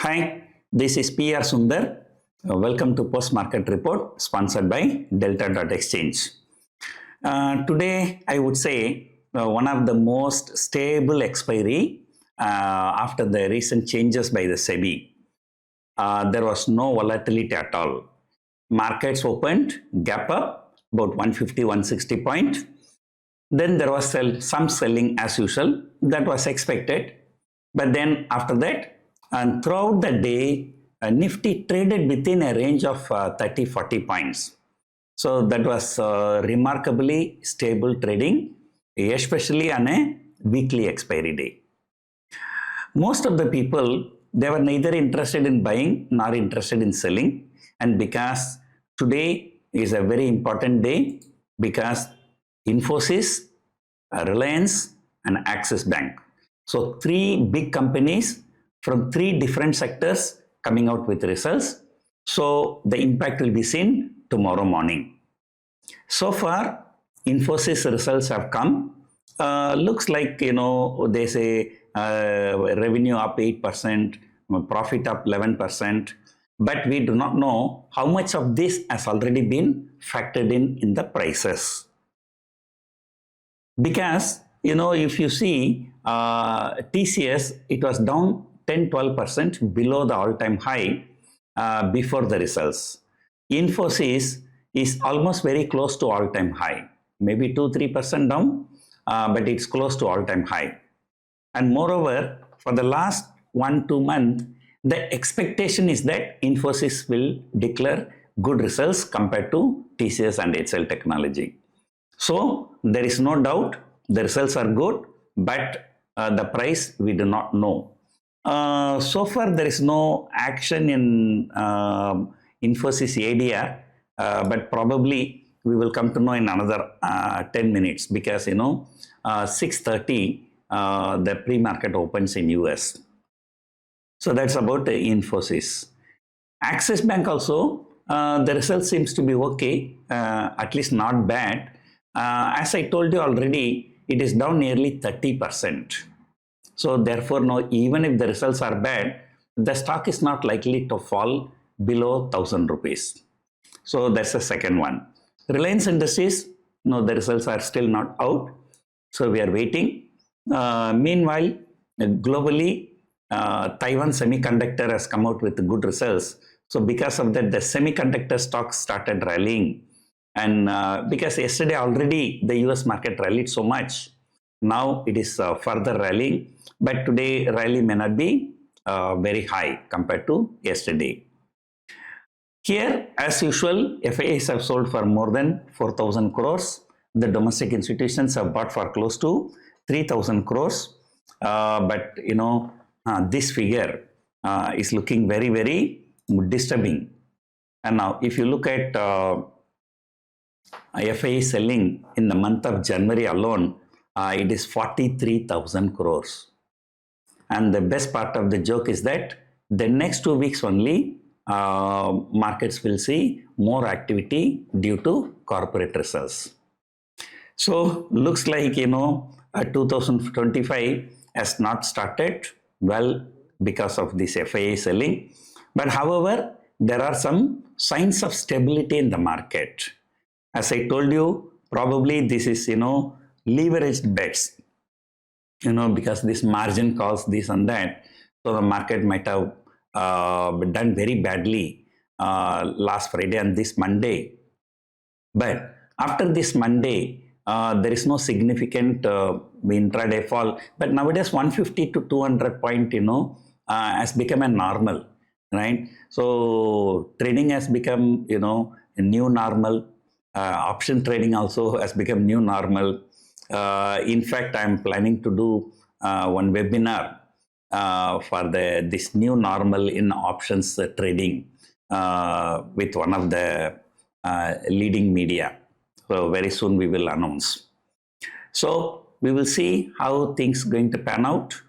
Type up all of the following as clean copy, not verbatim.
Hi, this is PR Sundar. Welcome to Post Market Report sponsored by Delta.Exchange. Today, I would say one of the most stable expiry after the recent changes by the SEBI. There was no volatility at all. Markets opened, gap up about 150, 160 points. Then there was some selling as usual. That was expected. But then after that, and throughout the day, Nifty traded within a range of 30-40 points. So that was remarkably stable trading, especially on a weekly expiry day. Most of the people, they were neither interested in buying nor interested in selling. And because today is a very important day, because Infosys, Reliance, and Axis Bank. So three big companies from three different sectors coming out with results. So the impact will be seen tomorrow morning. So far, Infosys results have come. Looks like, they say revenue up 8%, profit up 11%. But we do not know how much of this has already been factored in the prices. Because, if you see TCS, it was down 10-12% below the all-time high before the results. Infosys is almost very close to all-time high, maybe 2-3% down, but it's close to all-time high. And moreover, for the last 1-2 months, the expectation is that Infosys will declare good results compared to TCS and HCL Technology. So there is no doubt the results are good, but the price we do not know. So far there is no action in Infosys ADR, but probably we will come to know in another 10 minutes because 6:30 the pre-market opens in US. So that's about Infosys. Axis Bank also, the result seems to be okay, at least not bad. As I told you already, it is down nearly 30%. So therefore, now even if the results are bad, the stock is not likely to fall below 1,000 rupees. So that's the second one. Reliance Industries, no, the results are still not out. So we are waiting. Meanwhile, globally, Taiwan Semiconductor has come out with good results. So because of that, the semiconductor stocks started rallying. And because yesterday already the US market rallied so much, now it is further rallying. But today rally may not be very high compared to yesterday. Here, as usual, FIIs have sold for more than 4,000 crores. The domestic institutions have bought for close to 3,000 crores. But this figure is looking very, very disturbing. And now, if you look at FIIs selling in the month of January alone, it is 43,000 crores. And the best part of the joke is that the next 2 weeks only, markets will see more activity due to corporate results. So looks like 2025 has not started well because of this FII selling. But however, there are some signs of stability in the market. As I told you, probably this is leveraged bets. Because this margin calls this and that, so the market might have done very badly last Friday and this Monday. But after this Monday, there is no significant intraday fall. But nowadays, 150 to 200 point, has become a normal, right? So trading has become, a new normal. Option trading also has become new normal. In fact, I am planning to do one webinar for this new normal in options trading with one of the leading media. So very soon we will announce. So we will see how things going to pan out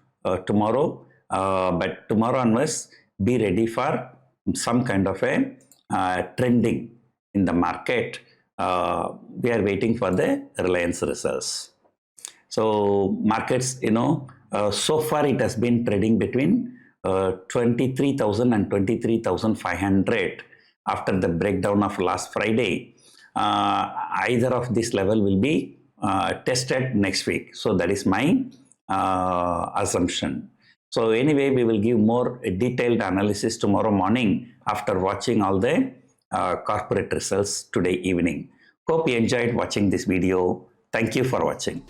tomorrow. But tomorrow onwards, be ready for some kind of a trending in the market. We are waiting for the Reliance results. So markets, so far it has been trading between 23,000 and 23,500 after the breakdown of last Friday. Either of this level will be tested next week. So that is my assumption. So anyway, we will give more detailed analysis tomorrow morning after watching all the corporate results today evening. Hope you enjoyed watching this video. Thank you for watching.